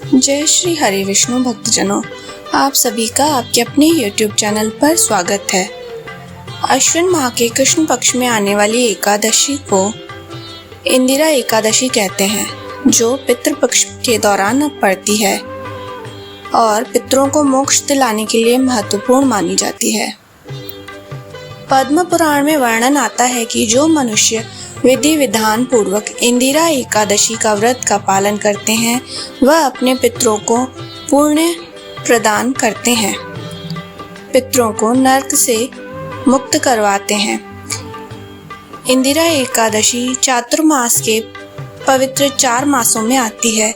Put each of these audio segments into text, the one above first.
जय श्री हरि विष्णु भक्तजनों, आप सभी का आपके अपने YouTube चैनल पर स्वागत है। अश्विन माह के कृष्ण पक्ष में आने वाली एकादशी को इंदिरा एकादशी कहते हैं, जो पितृपक्ष के दौरान पड़ती है और पितरों को मोक्ष दिलाने के लिए महत्वपूर्ण मानी जाती है। पद्म पुराण में वर्णन आता है कि जो मनुष्य विधि विधान पूर्वक इंदिरा एकादशी का व्रत का पालन करते हैं, वह अपने पितरों को पुण्य प्रदान करते हैं, पितरों को नरक से मुक्त करवाते हैं। इंदिरा एकादशी चातुर्मास के पवित्र 4 मासों में आती है,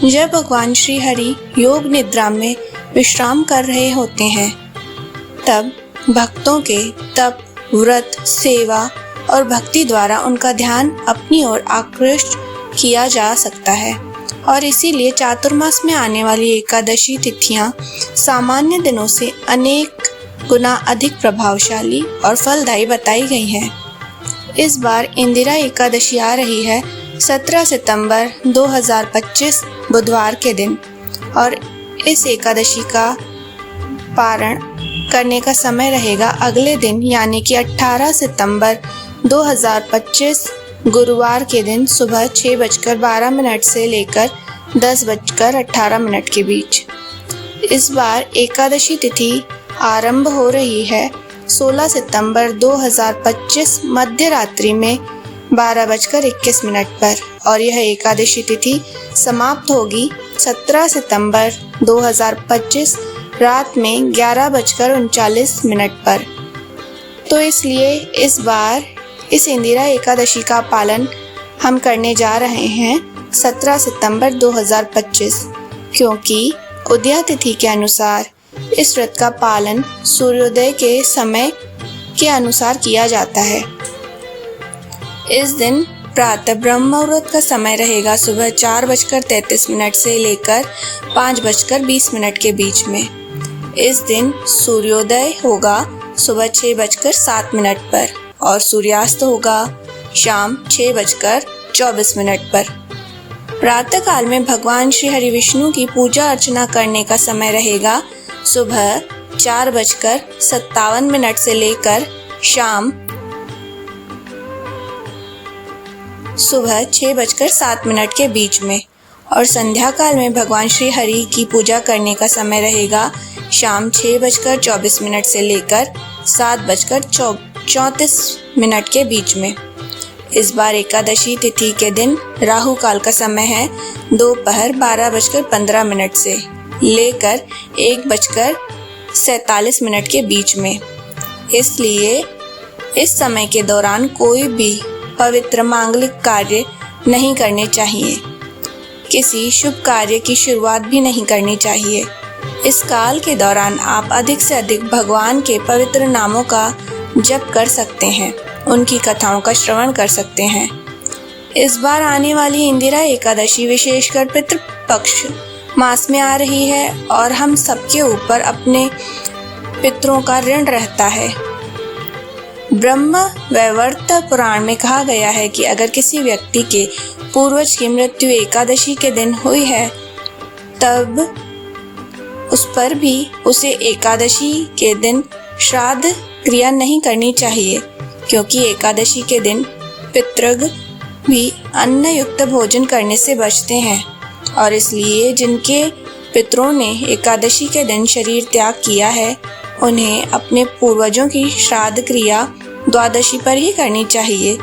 जब भगवान श्री हरि योग निद्रा में विश्राम कर रहे होते हैं। तब भक्तों के तप, व्रत, सेवा और भक्ति द्वारा उनका ध्यान अपनी ओर आकृष्ट किया जा सकता है और इसीलिए चातुर्मास में आने वाली एकादशी तिथियां सामान्य दिनों से अनेक गुना अधिक प्रभावशाली और फलदायी बताई गई हैं। इस बार इंदिरा एकादशी आ रही है 17 सितंबर 2025 बुधवार के दिन और इस एकादशी का पारण करने का समय रहेगा अगले दिन, यानी कि 18 सितंबर 2025 गुरुवार के दिन सुबह 6:12 से लेकर 10:18 के बीच। इस बार एकादशी तिथि आरंभ हो रही है 16 सितंबर 2025 मध्य रात्रि में 12:21 पर और यह एकादशी तिथि समाप्त होगी 17 सितंबर 2025 रात में 11:39 पर। तो इसलिए इस बार इस इंदिरा एकादशी का पालन हम करने जा रहे हैं 17 सितंबर 2025, क्योंकि उदया तिथि के अनुसार इस व्रत का पालन सूर्योदय के समय के अनुसार किया जाता है। इस दिन प्रातः ब्रह्म मुहूर्त का समय रहेगा सुबह 4:33 से लेकर 5:20 के बीच में। इस दिन सूर्योदय होगा सुबह 6:07 पर और सूर्यास्त होगा शाम 6:24 पर। प्रातः काल में भगवान श्री हरि विष्णु की पूजा अर्चना करने का समय रहेगा सुबह 4:57 से लेकर शाम सुबह 6:07 के बीच में और संध्या काल में भगवान श्री हरि की पूजा करने का समय रहेगा शाम 6:24 से लेकर 7:34 के बीच में। इस बार एकादशी तिथि के दिन राहु काल का समय है दोपहर 12:15 से लेकर 1:47 के बीच में। इसलिए इस समय के दौरान कोई भी पवित्र मांगलिक कार्य नहीं करने चाहिए, किसी शुभ कार्य की शुरुआत भी नहीं करनी चाहिए। इस काल के दौरान आप अधिक से अधिक भगवान के पवित्र नामों का जप कर सकते हैं, उनकी कथाओं का श्रवण कर सकते हैं। इस बार आने वाली इंदिरा एकादशी विशेषकर पितृपक्ष मास में आ रही है और हम सबके ऊपर अपने पितरों का ऋण रहता है। ब्रह्म वैवर्त पुराण में कहा गया है कि अगर किसी व्यक्ति के पूर्वज की मृत्यु एकादशी के दिन हुई है, तब उस पर भी उसे एकादशी के दिन श्राद्ध क्रिया नहीं करनी चाहिए, क्योंकि एकादशी के दिन पितृग भी अन्न युक्त भोजन करने से बचते हैं और इसलिए जिनके पितरों ने एकादशी के दिन शरीर त्याग किया है, उन्हें अपने पूर्वजों की श्राद्ध क्रिया द्वादशी पर ही करनी चाहिए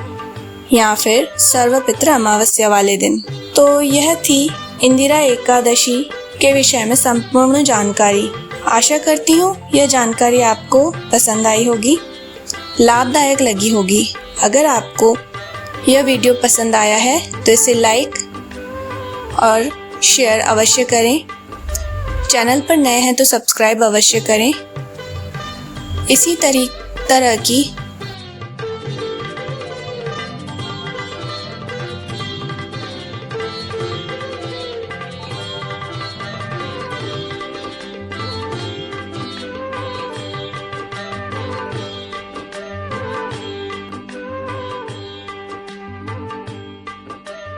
या फिर सर्वपितृ अमावस्या वाले दिन। तो यह थी इंदिरा एकादशी के विषय में संपूर्ण जानकारी। आशा करती हूँ यह जानकारी आपको पसंद आई होगी, लाभदायक लगी होगी। अगर आपको यह वीडियो पसंद आया है तो इसे लाइक और शेयर अवश्य करें। चैनल पर नए हैं तो सब्सक्राइब अवश्य करें। इसी तरह की